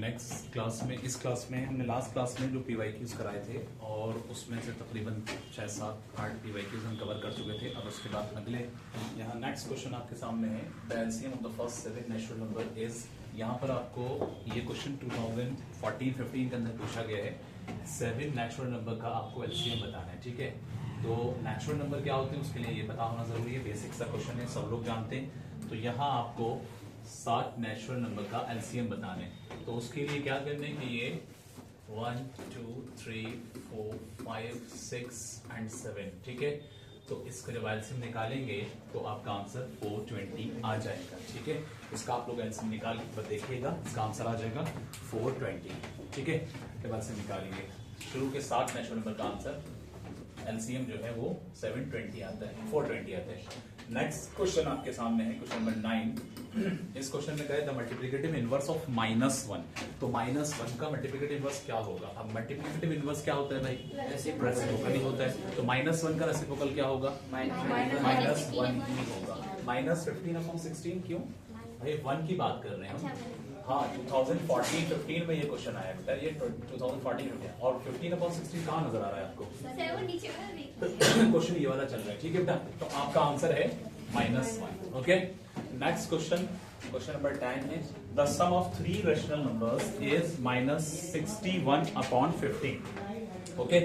Next class में, इस class में हमने लास्ट क्लास में जो PYQs कराए थे और उसमें से तकरीबन 6, 7, 8 PYQs हम कवर कर चुके थे। अब उसके बाद अगले यहाँ नेक्स्ट क्वेश्चन आपके सामने है, the LCM of the first 7 natural number is. यहाँ पर आपको ये क्वेश्चन 2014-15 के अंदर पूछा गया है, 7 नेचुरल नंबर का आपको एलसीएम बताना है। ठीक है, तो नेचुरल नंबर क्या होते हैं उसके लिए ये पता होना जरूरी है, बेसिक सा क्वेश्चन है, सब लोग जानते हैं। तो यहाँ आपको 7 नेचुरल नंबर का एलसीएम बताने, तो उसके लिए क्या करने कि ये 1, 2, 3, 4, 5, 6 एंड 7। ठीक है, तो इसका जब एलसीएम निकालेंगे तो आपका आंसर 420 आ जाएगा। ठीक है, इसका आप लोग एलसीएम निकाल के देखिएगा, इसका आंसर आ जाएगा 420। ठीक है, जब एलसीएम निकालेंगे शुरू के 7 नेचुरल नंबर का आंसर एलसीएम जो है वो 720 आता है, 420 आता है। नेक्स्ट क्वेश्चन आपके सामने है क्वेश्चन नंबर 9। इस क्वेश्चन में कहे द मल्टीप्लिकेटिव इनवर्स ऑफ -1। तो -1 का मल्टीप्लिकेटिव इनवर्स क्या होगा? अब मल्टीप्लिकेटिव इनवर्स क्या होता है भाई? रेसिप्रोकल ही होता है। तो -1 का रेसिप्रोकल क्या होगा? -1 ही होगा। -15/16 क्यों भाई? 1 की बात कर रहे हैं हम। हाँ, 2014-15 में ये क्वेश्चन आया बेटा, ये 2014 में। और 15/16 कहाँ नजर आ रहा है आपको? क्वेश्चन ये वाला चल रहा है। ठीक है बेटा, तो आपका आंसर है -1। Okay, next question, question number 10 है the sum of 3 rational numbers is -61/15। Okay,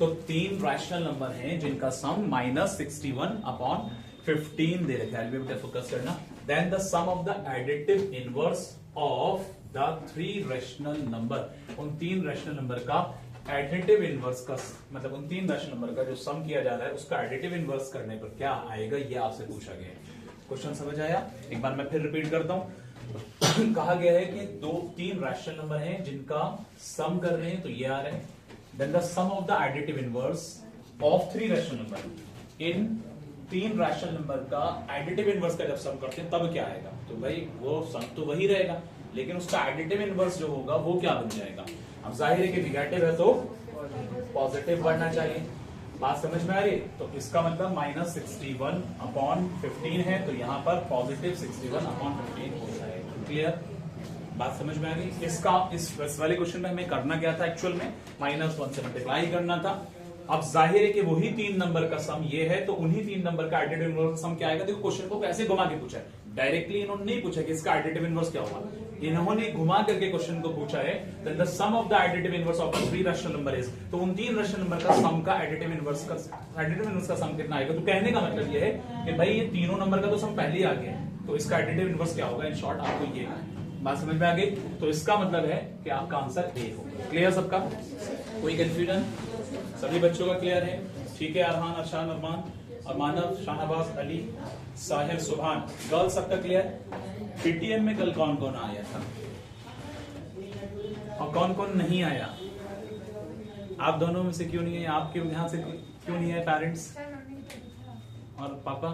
तो 3 रैशनल नंबर हैं जिनका सम -61/15 दे रखा है। बेटा फोकस करना। Then the sum of the additive inverse of the 3 rational number, उन 3 रैशनल नंबर का एडिटिव इनवर्स का, मतलब उन 3 रैशनल नंबर का जो सम किया जा रहा है उसका एडिटिव इनवर्स करने पर क्या आएगा, ये आपसे पूछा गया है। क्वेश्चन समझ आया? एक बार मैं फिर रिपीट करता हूं। कहा गया है कि 3 रैशनल नंबर हैं जिनका सम कर रहे हैं, तो ये आ रहे हैं। Then the sum of the additive inverse of 3 rational number, इन 3 रैशनल नंबर का एडिटिव इनवर्स का जब सम करते हैं तब क्या आएगा? तो भाई वो सम तो वही रहेगा, लेकिन उसका एडिटिव इनवर्स जो होगा वो क्या बन जाएगा? अब जाहिर है कि निगेटिव है तो पॉजिटिव बनना चाहिए। बात समझ में आ रही? तो इसका मतलब -61/15 है, तो यहाँ पर पॉजिटिव 61/15 हो जाएगा। क्लियर? बात समझ में आ गई? इसका इस वाले क्वेश्चन में हमें करना क्या था? एक्चुअल में -1 से मल्टीप्लाई करना था। अब जाहिर है कि वही 3 नंबर का सम ये है, तो उन्हीं 3 नंबर का एडिटिव इनवर्स सम क्या आएगा? देखो क्वेश्चन को कैसे घुमा के पूछा है, डायरेक्टली इन्होंने नहीं पूछा कि इसका एडिटिव इनवर्स क्या होगा, इन्होंने घुमा करके क्वेश्चन को पूछा है the sum of the additive inverse of 3 rational number is. तो उन 3 रैशनल नंबर का सम का एडिटिव इनवर्स का सम कितना आएगा? तो कहने का मतलब ये है कि भाई ये तीनों नंबर का तो सम पहले ही आ गया है, तो इसका एडिटिव इनवर्स क्या होगा? इन शॉर्ट आपको ये बात समझ में आ गई? तो इसका मतलब है कि आपका आंसर A होगा। क्लियर सबका? कोई कंफ्यूजन? सभी बच्चों का क्लियर है? ठीक है, अरहान, अरशान, अरमान, अमानव, शाहनवाज, अली, साहिल, सुभान, गर्ल सबका क्लियर? पीटीएम में कल कौन कौन आया था और कौन कौन नहीं आया? आप दोनों में से क्यों नहीं है? आपके यहां से क्यों नहीं है? पेरेंट्स और पापा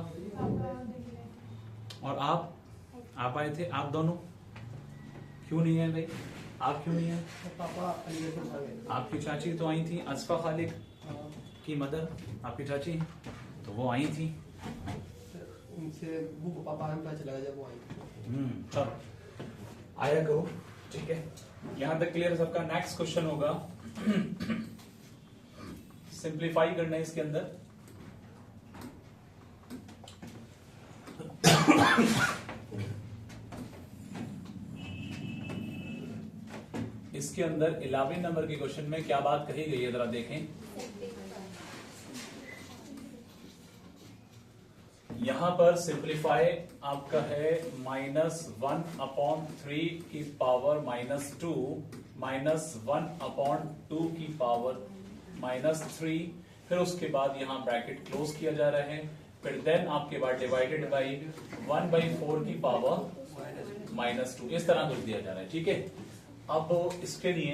और आप आए थे, आप दोनों क्यों नहीं है भाई? आप क्यों नहीं है? पापा आपकी चाची तो आई थी, असफा खालिक की मदर आपकी चाची, तो वो आई थी। उनसे वो पापा हमें पता चला जब वो आई। चलो आया करो। ठीक है, यहां तक क्लियर सबका? नेक्स्ट क्वेश्चन होगा, सिंप्लीफाई करना है इसके अंदर। इसके अंदर 11 नंबर के क्वेश्चन में क्या बात कही गई है जरा देखें। यहां पर सिंप्लीफाई आपका है -1/3 की पावर -2, -1/2 की पावर -3, फिर उसके बाद यहां ब्रैकेट क्लोज किया जा रहा है, फिर देन आपके बाद डिवाइडेड बाई 1/4 की पावर -2, इस तरह लिख दिया जा रहा है। ठीक है, अब इसके लिए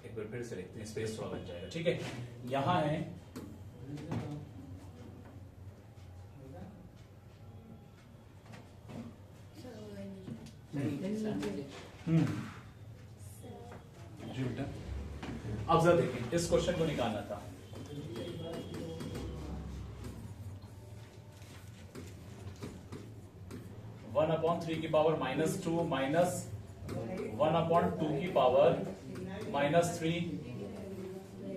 एक बार फिर से लिखते हैं, स्पेस थोड़ा बन जाएगा। ठीक है, यहां है जी बेटा अब जरा देखिए इस क्वेश्चन को निकालना था। वन अपॉन 3 की पावर -2 माइनस 1/2 की पावर -3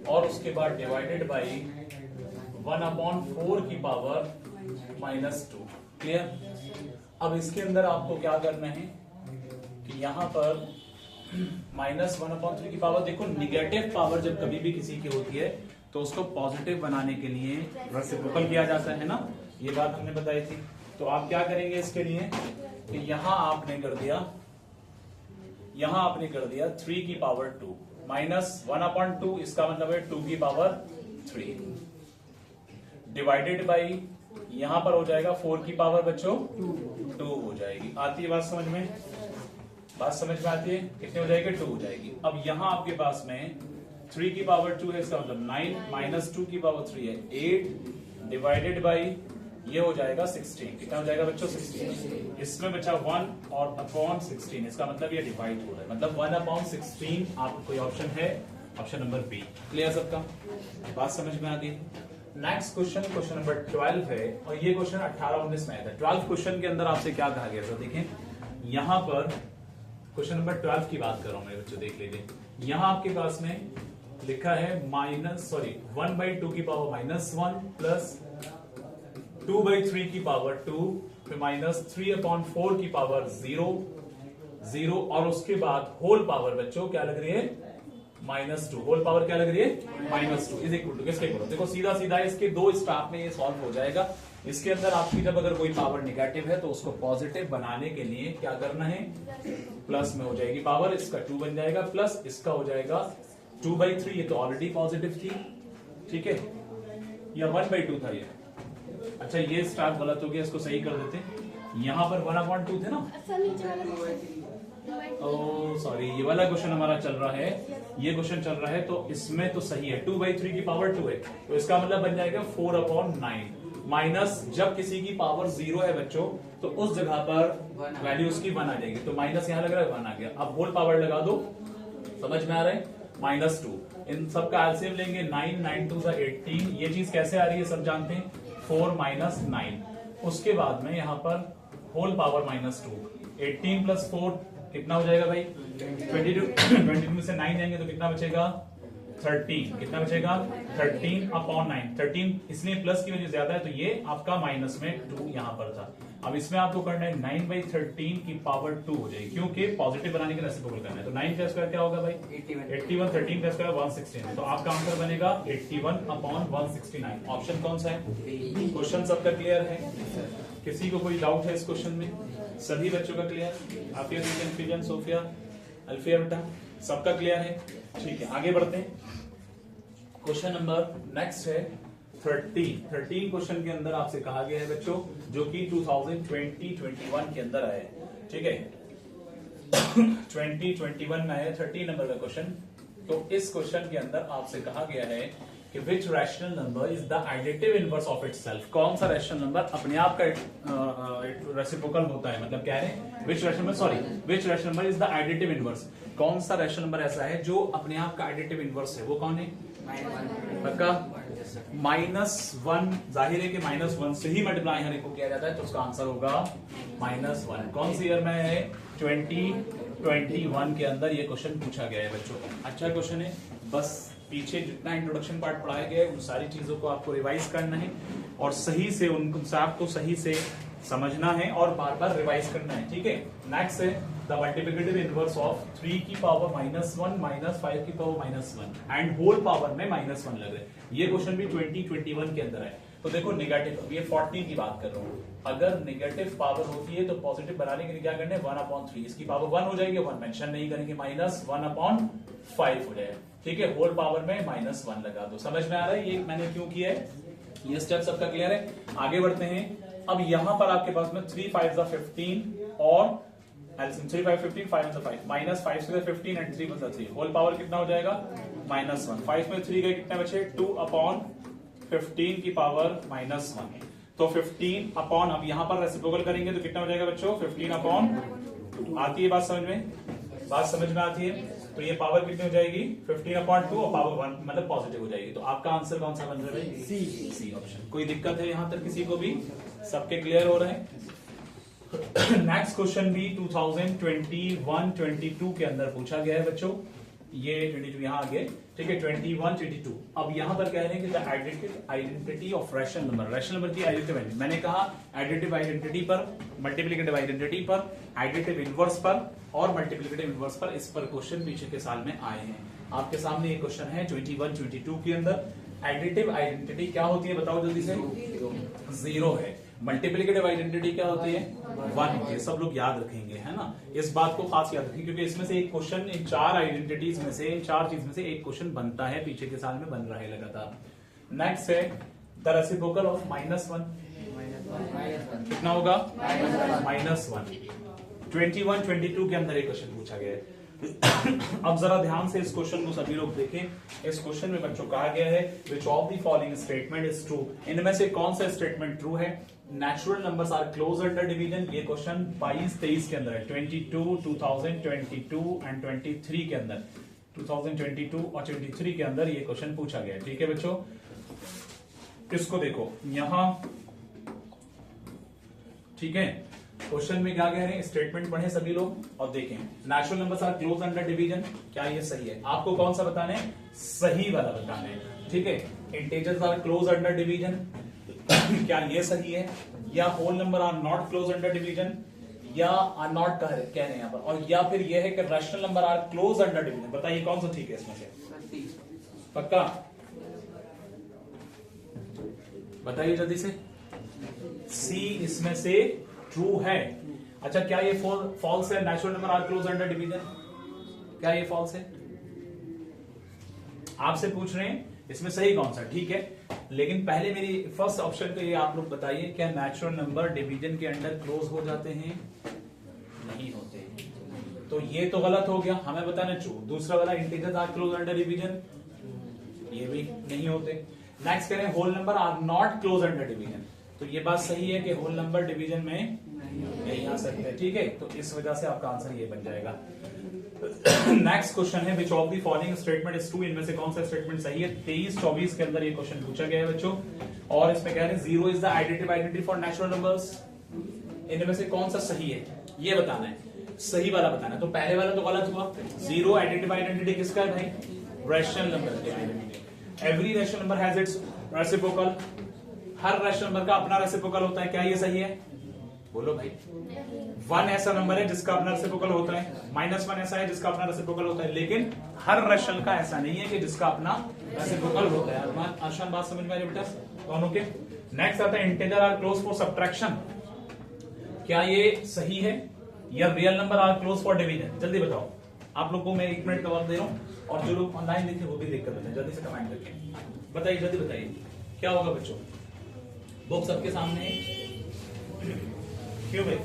और उसके बाद डिवाइडेड बाई 1/4 की पावर -2। क्लियर। अब इसके अंदर आपको क्या करना है कि यहां पर -1/3 की पावर, देखो निगेटिव पावर जब कभी भी किसी की होती है तो उसको पॉजिटिव बनाने के लिए रेसिप्रोकल किया जाता है ना, ये बात हमने बताई थी। तो आप क्या करेंगे इसके लिए कि यहां आपने कर दिया 3 की पावर 2 -1/2, इसका मतलब है 2 की पावर 3 डिवाइडेड बाई यहां पर हो जाएगा 4 की पावर बच्चों 2 हो जाएगी। आती है बात समझ में? बात समझ में आती है? कितनी हो जाएगी? 2 हो जाएगी। अब यहां आपके पास में 3 की पावर 2 है, इसका मतलब 9 माइनस 2 की पावर 3 है 8 डिवाइडेड बाई ये हो जाएगा 16। कितना हो जाएगा बच्चों? 16। इसमें बचा 1 और अपॉन 16, इसका मतलब ये डिवाइड हो रहा है, मतलब 1/16। आपको कोई ऑप्शन है? Option number B. क्लियर सबका? बात समझ में आ गई? नेक्स्ट क्वेश्चन नंबर 12 है और ये क्वेश्चन 18-19 में आया था। 12 क्वेश्चन के अंदर आपसे क्या कहा गया था? देखें यहां पर क्वेश्चन नंबर 12 की बात कर रहा हूं मैं बच्चों, देख लीजिए। यहां आपके पास में लिखा है 1/2 की पावर -1 प्लस 2/3 की पावर 2 फिर -3/4 की पावर 0 और उसके बाद होल पावर बच्चों क्या लग रही है? -2। होल पावर क्या लग रही है? -2 इज इक्वल टू किसके इक्वल? देखो सीधा सीधा इसके दो स्टेप में ये सॉल्व हो जाएगा। इसके अंदर आपकी जब अगर कोई पावर निगेटिव है तो उसको पॉजिटिव बनाने के लिए क्या करना है? प्लस में हो जाएगी पावर, इसका 2 बन जाएगा प्लस इसका हो जाएगा 2/3। ये तो ऑलरेडी पॉजिटिव थी, ठीक है, या 1/2 था ये। अच्छा ये स्टेप गलत हो गया, इसको सही कर देते। यहां पर 1/2 थे ना, ओ सॉरी, ये वाला क्वेश्चन हमारा चल रहा है, ये क्वेश्चन चल रहा है तो इसमें तो सही है 2/3 की पावर 2 है, तो इसका मतलब बन जाएगा 4/9 माइनस जब किसी की पावर 0 है बच्चों तो उस जगह पर वैल्यू उसकी 1 आ जाएगी, तो माइनस यहां लग रहा है 1 आ गया। अब होल पावर लगा दो, समझ में आ रहा है? -2 इन सबका एलसीएम लेंगे 9 2 18। ये चीज कैसे आ रही है सब जानते हैं, 4 - 9। उसके बाद में यहां पर होल पावर -2 18 + 4 कितना हो जाएगा भाई? 22 में से 9 जाएंगे तो कितना बचेगा? 13। कितना बचेगा? 13/9। 13 इसलिए प्लस की वजह ज्यादा है तो ये आपका माइनस में 2 यहां पर था। अब इसमें आपको करना है 9/13 की पावर 2 हो जाएगी, क्योंकि पॉजिटिव बनाने के रेसिप्रोकल करना है। तो 9 का स्क्वायर क्या होगा भाई? 81। 13 का स्क्वायर 169, तो आपका आंसर बनेगा 81/169। ऑप्शन कौन सा है? क्वेश्चन सबका क्लियर है? किसी को कोई डाउट है इस क्वेश्चन में? सभी बच्चों का क्लियर? आफिया, कंफ्यूजन, सोफिया, अल्फिया बेटा सबका क्लियर है? ठीक है, आगे बढ़ते हैं। क्वेश्चन नंबर नेक्स्ट है 13 क्वेश्चन के अंदर आपसे कहा गया है बच्चों, जो कि 2020-21 के अंदर आया है, ठीक है 2021 में आया 13 नंबर का क्वेश्चन। तो इस क्वेश्चन के अंदर आपसे कहा गया है कि which rational number is the additive inverse of itself. कौन सा रैशनल नंबर अपने आप का रेसिप्रोकल होता है, मतलब कह रहे हैं which rational number is the additive inverse. कौन सा रैशनल नंबर ऐसा है जो अपने आप का एडिटिव इनवर्स है, वो कौन है? पक्का -1। जाहिर है कि -1 से ही मल्टीप्लाई हर एक को किया जाता है, तो उसका आंसर होगा -1। कौन सी ईयर में है? 2021 के अंदर ये क्वेश्चन पूछा गया है बच्चों। अच्छा क्वेश्चन है, बस पीछे जितना इंट्रोडक्शन पार्ट पढ़ाया गया है उन सारी चीजों को आपको रिवाइज करना है और सही से उन कंसेप्ट को सही से समझना है और बार बार रिवाइज करना है, ठीक है। नेक्स्ट है द मल्टीप्लिकेटिव इनवर्स ऑफ 3 की पावर -1 माइनस 5 की पावर -1 एंड होल पावर में -1 लग रहा है। ये क्वेश्चन भी 2021 के अंदर है। तो देखो नेगेटिव, ये 14 की बात कर रहा हूँ, अगर नेगेटिव पावर होती है तो पॉजिटिव बनाने के लिए क्या करना है? 1/3, इसकी पावर 1 हो जाएगी, 1 मेंशन नहीं करेंगे, -1/5 हो जाएगा, ठीक है। होल पावर में -1 लगा दो। समझ में आ रहा है ये मैंने क्यों किया है? ये स्टेप सबका क्लियर है? आगे बढ़ते हैं। अब यहां पर आपके पास में 3 5 15 और 3 5 15 5 -5 -5 से 15 एंड 3 3 होल पावर कितना हो जाएगा? -1। 5 में 3 गए, कितना बचे? 2/15 की पावर -1। तो 15 अपॉन, अब यहां पर रेसिप्रोकल करेंगे तो कितना हो जाएगा बच्चों? 15/2। आती है बात समझ में? बात समझ में आती है? तो ये पावर कितनी हो जाएगी 15/2 और पावर 1 मतलब पॉजिटिव हो जाएगी। तो आपका आंसर कौन सा बन रहा है? C option. कोई दिक्कत है यहां तक किसी को भी? सबके क्लियर हो रहे हैं? नेक्स्ट क्वेश्चन भी 2021-22 के अंदर पूछा गया है बच्चों। ये 22 यहां आ गए, ठीक है। 21-22 अब यहां पर कह रहे हैं कि the identity of rational number, rational number की आइडेंटिटी। मैंने कहा एडिटिव आइडेंटिटी पर, मल्टीप्लिकेटिव आइडेंटिटी पर, एडिटिव इनवर्स पर और मल्टीप्लिकेटिव इनवर्स पर, इस पर क्वेश्चन पीछे के साल में आए हैं। आपके सामने ये क्वेश्चन है 21-22 के अंदर। एडिटिव आइडेंटिटी क्या होती है बताओ जल्दी से? 0 है। मल्टीप्लिकेटिव आइडेंटिटी क्या होती है? 1 होती है। सब लोग याद रखेंगे, है ना, इस बात को खास याद रखेंगे, क्योंकि इसमें से एक क्वेश्चन, इन 4 आइडेंटिटीज में से, इन 4 चीज में से एक क्वेश्चन बनता है, पीछे के साल में बन रहा है लगातार। नेक्स्ट है द रेसिप्रोकल ऑफ -1। कितना होगा? -1। 21-22 के अंदर एक क्वेश्चन पूछा गया है। अब जरा ध्यान से इस क्वेश्चन को सभी लोग देखें। इस क्वेश्चन में बच्चों कहा गया है which of the following statement is true. इनमें से कौन सा स्टेटमेंट ट्रू है? Natural numbers are closed under division. ये क्वेश्चन 22-23 के अंदर है। 22, 2022 एंड 23 के अंदर, 2022 और 23 के अंदर ये क्वेश्चन पूछा गया है, ठीक है बच्चों। इसको देखो यहां, ठीक है। क्वेश्चन में क्या कह रहे हैं? स्टेटमेंट पढ़े सभी लोग और देखें। Natural numbers are closed under division, क्या ये सही है? आपको कौन सा बताना है? सही वाला बताना है, ठीक है। Integers are closed under division, क्या ये सही है? या whole number are not closed under division, या आर नॉट कह रहे हैं यहां पर, और या फिर ये है कि rational number are closed under division. बताइए कौन सा ठीक है इसमें से? पक्का बताइए जल्दी से। सी इसमें से ट्रू है। अच्छा, क्या ये फॉल्स है? Natural number are closed under division, क्या ये फॉल्स है? आपसे पूछ रहे हैं इसमें सही कौन सा, ठीक है। लेकिन पहले मेरी फर्स्ट ऑप्शन को ये आप लोग बताइए, क्या नेचुरल नंबर डिवीजन के अंडर क्लोज हो जाते हैं? नहीं होते। तो ये तो गलत हो गया, हमें बताना ट्रू। दूसरा वाला integers are closed under division, ये भी नहीं होते। नेक्स्ट कह रहे हैं whole number are not closed under division, तो ये बात सही है कि होल नंबर डिवीजन में नहीं आ सकते, ठीक है। तो इस वजह से आपका आंसर ये बन जाएगा। नेक्स्ट क्वेश्चन है which of the following statement is true. इनमें से कौन सा स्टेटमेंट सही है? 23-24 के अंदर ये क्वेश्चन पूछा गया है बच्चों, और इसमें कह रहे हैं 0 is the identity identity for natural numbers. इनमें से कौन सा सही है ये बताना है, सही वाला बताना है। तो पहले वाला तो गलत हुआ। 0 आइडेंटिटी आइडेंटिटी किसका है भाई? रैशनल नंबर की identity. Every rational number has its reciprocal, her rational number का अपना रेसिप्रोकल होता है, क्या ये सही है? बोलो भाई। 1 ऐसा नंबर है जिसका अपना रेसिप्रोकल होता है, -1 ऐसा है जिसका अपना रेसिप्रोकल होता है, लेकिन हर रैशनल का ऐसा नहीं है कि जिसका अपना रेसिप्रोकल होता है। आसान बात समझ में आ रही बेटा दोनों के? नेक्स्ट आता है integer are closed for subtraction, क्या ये सही है? या real number are closed for division? जल्दी बताओ। आप लोग को मैं 1 मिनट का वक्त दे रहा हूं, और जो लोग ऑनलाइन देखे वो भी देख कर बताएं, जल्दी से कमेंट करके बताइए, जल्दी बताइए क्या होगा बच्चों। बुक सबके सामने है, क्यों भाई?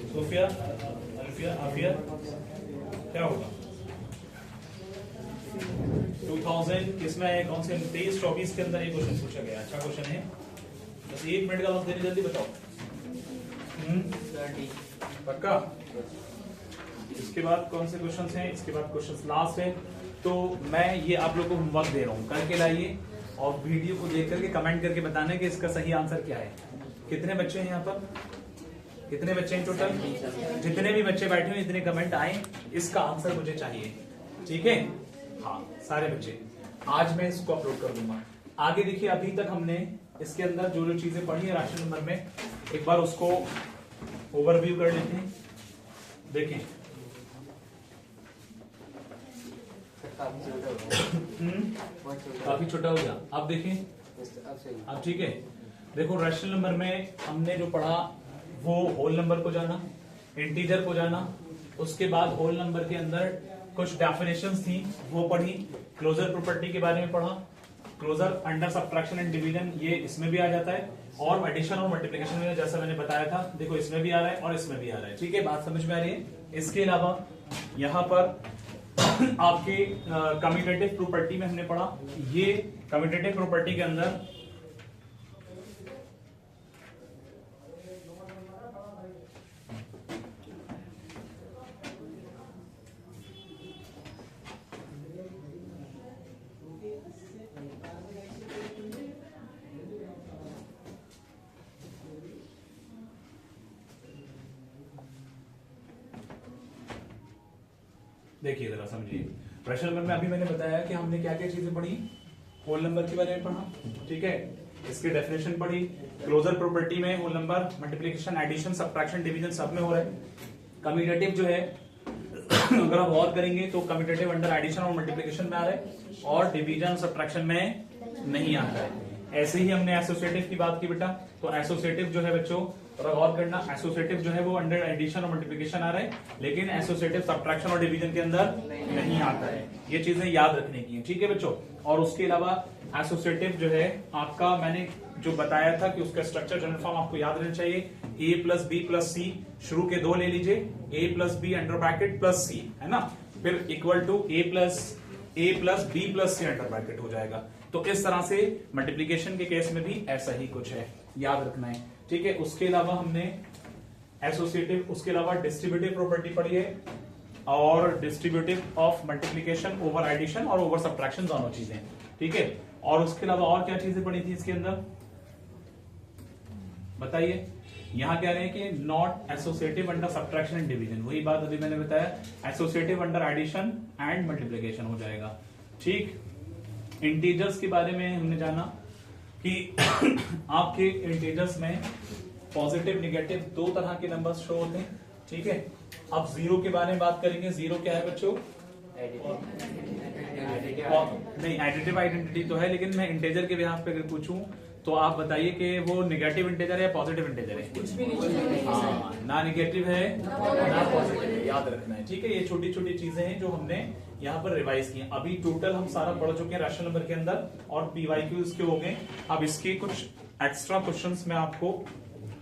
सोफिया, अल्फिया, आफिया, क्या होगा? 2000 किसमें है? कौन से? 23-24 के अंदर ये क्वेश्चन पूछा गया। अच्छा क्वेश्चन है, बस 1 मिनट का वक्त देने, जल्दी बताओ। पक्का? इसके बाद कौन से क्वेश्चंस हैं? इसके बाद क्वेश्चंस लास्ट है। तो मैं ये आप लोगों को होमवर्क दे रहा हूं, करके लाइए और वीडियो को देख करके कमेंट करके बताना कि इसका सही आंसर क्या है। कितने बच्चे हैं यहाँ पर? कितने बच्चे हैं टोटल? जितने भी बच्चे बैठे हुए इतने कमेंट आए, इसका आंसर मुझे चाहिए, ठीक है। हाँ सारे बच्चे, आज मैं इसको अपलोड कर दूंगा। आगे देखिए, अभी तक हमने इसके अंदर जो जो चीजें पढ़ी है राशि नंबर में, एक बार उसको ओवरव्यू कर लेते हैं। देखें काफी छोटा हो गया। अब देखें, अब ठीक है। देखो रैशनल नंबर में हमने जो पढ़ा वो होल नंबर को जाना, इंटीजर को जाना, उसके बाद होल नंबर के अंदर कुछ डेफिनेशंस थी वो पढ़ी, क्लोजर प्रॉपर्टी के बारे में पढ़ा, closure under subtraction and division ये इसमें भी आ जाता है, और एडिशन और मल्टीप्लिकेशन में जैसा मैंने बताया था, देखो इसमें भी आ रहा है और इसमें भी आ रहा है, ठीक है। बात समझ में आ रही है? इसके अलावा यहाँ पर आपके कम्यूटेटिव प्रॉपर्टी में हमने पढ़ा, ये कम्यूटेटिव प्रॉपर्टी के अंदर देखिए जरा समझिए, प्रश्न नंबर में अभी मैंने बताया कि हमने क्या क्या चीजें पढ़ी, होल नंबर के बारे में पढ़ा, ठीक है, इसकी डेफिनेशन पढ़ी, क्लोजर प्रॉपर्टी में whole number multiplication, addition, subtraction, division सब में हो रहा है। कम्यूटेटिव जो है अगर आप और करेंगे तो कम्यूटेटिव अंडर एडिशन और मल्टीप्लिकेशन में आ रहा है और डिवीजन सब्ट्रैक्शन में नहीं आता है। ऐसे ही हमने एसोसिएटिव की बात की बेटा, तो एसोसिएटिव जो है बच्चों और गौर करना, एसोसिएटिव जो है वो अंडर एडिशन और मल्टीप्लिकेशन आ रहा है, लेकिन एसोसिएटिव सब्ट्रैक्शन और डिवीजन के अंदर नहीं आता है। ये चीजें याद रखने की है, ठीक है बच्चों। और उसके अलावा एसोसिएटिव जो है आपका मैंने जो बताया था कि उसका स्ट्रक्चर जनरल फॉर्म आपको याद रहना चाहिए, a plus B plus C, शुरू के दो ले लीजिए, a plus B under bracket plus C, है ना, फिर equal to a plus B plus C under bracket हो जाएगा। तो इस तरह से मल्टीप्लिकेशन के केस में भी ऐसा ही कुछ है, याद रखना है, ठीक है। उसके अलावा हमने एसोसिएटिव, उसके अलावा डिस्ट्रीब्यूटिव प्रॉपर्टी पढ़ी है और distributive of multiplication over addition और ओवर सब्ट्रैक्शन, दोनों चीजें, ठीक है। और उसके अलावा और क्या चीजें पढ़ी थी इसके अंदर बताइए। यहां कह रहे हैं कि not associative under subtraction and division, वही बात अभी मैंने बताया, associative under addition and multiplication हो जाएगा, ठीक। इंटीजर्स के बारे में हमने जाना कि आपके इंटीजर्स में पॉजिटिव नेगेटिव दो तरह के नंबर्स शो होते हैं, ठीक है। अब जीरो के बारे में बात करेंगे। जीरो क्या है बच्चों? नहीं, एडिटिव आइडेंटिटी तो है, लेकिन मैं इंटीजर के बिहाफ पे अगर पूछूं तो आप बताइए कि वो नेगेटिव इंटीजर है या पॉजिटिव इंटीजर है? कुछ भी नहीं, हाँ, ना नेगेटिव है ना पॉजिटिव है, याद रखना है, ठीक है। ये छोटी छोटी चीजें हैं जो हमने यहाँ पर रिवाइज की। अभी टोटल हम सारा पढ़ चुके हैं रैशनल नंबर के अंदर और पीवाईक्यूज के हो गए। अब इसके कुछ एक्स्ट्रा क्वेश्चंस मैं आपको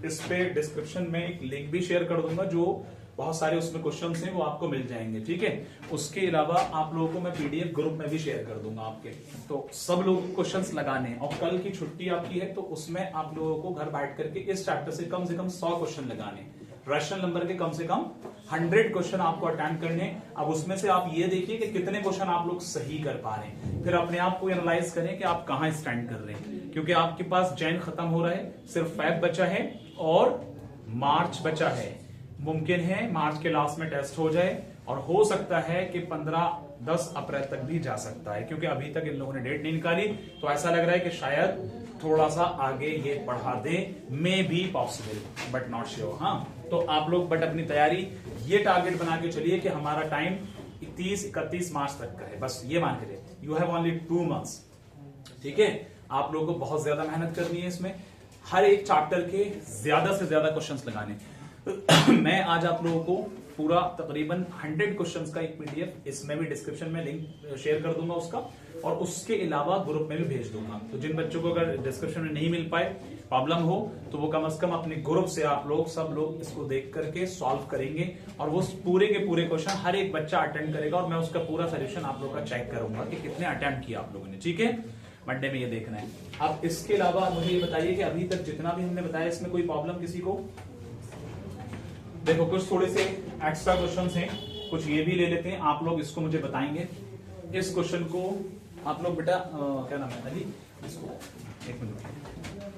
इस पे डिस्क्रिप्शन में एक लिंक भी शेयर कर दूंगा, जो बहुत सारे उसमें क्वेश्चंस हैं वो आपको मिल जाएंगे, ठीक है। उसके अलावा आप लोगों को मैं पीडीएफ ग्रुप में भी शेयर कर दूंगा आपके, तो सब लोगों को क्वेश्चंस लगाने हैं। और कल की छुट्टी आपकी है तो उसमें आप लोगों को घर बैठ करके इस चैप्टर से कम 100 क्वेश्चन लगाने, रैशनल नंबर के कम से कम 100 क्वेश्चन आपको अटेंड करने। अब उसमें से आप ये देखिए कि कितने क्वेश्चन आप लोग सही कर पा रहे हैं, फिर अपने आप को एनालाइज करें कि आप कहां स्टैंड कर रहे हैं, क्योंकि आपके पास जैन खत्म हो रहा है, सिर्फ फेब बचा है और मार्च बचा है। मुमकिन है मार्च के लास्ट में टेस्ट हो जाए और हो सकता है कि 15-10 अप्रैल तक भी जा सकता है, क्योंकि अभी तक इन लोगों ने डेट नहीं निकाली, तो ऐसा लग रहा है कि शायद थोड़ा सा आगे ये बढ़ा दे, maybe possible but not sure. हाँ, तो आप लोग बट अपनी तैयारी ये टारगेट बना के चलिए कि हमारा टाइम 30-31 मार्च तक का है, बस ये मान के चलिए। यू हैव ओनली 2 मंथ्स, ठीक है। आप लोगों को बहुत ज्यादा मेहनत करनी है इसमें, हर एक चैप्टर के ज्यादा से ज्यादा क्वेश्चंस लगाने। मैं आज आप लोगों को पूरा तकरीबन 100 क्वेश्चंस का एक पीडीएफ इसमें भी डिस्क्रिप्शन में लिंक शेयर कर दूंगा उसका, और उसके अलावा ग्रुप में भी भेज दूंगा। तो जिन बच्चों को अगर डिस्क्रिप्शन में नहीं मिल पाए, प्रॉब्लम हो, तो वो कम से कम अपने ग्रुप से आप लोग सब लोग इसको देख करके सॉल्व करेंगे और वो पूरे के पूरे क्वेश्चन हर एक बच्चा अटेंड करेगा और मैं उसका पूरा सोल्यूशन आप लोग का चेक करूंगा कि कितने अटेम्प्ट किया आप लोगों ने, ठीक है। मंडे में ये देखना है। अब इसके अलावा मुझे ये बताइए कि अभी तक जितना भी हमने बताया इसमें कोई प्रॉब्लम किसी को? देखो कुछ थोड़े से एक्स्ट्रा क्वेश्चंस हैं, कुछ ये भी ले लेते हैं, आप लोग इसको मुझे बताएंगे। इस क्वेश्चन को आप लोग बेटा क्या नाम है अली, इसको एक मिनट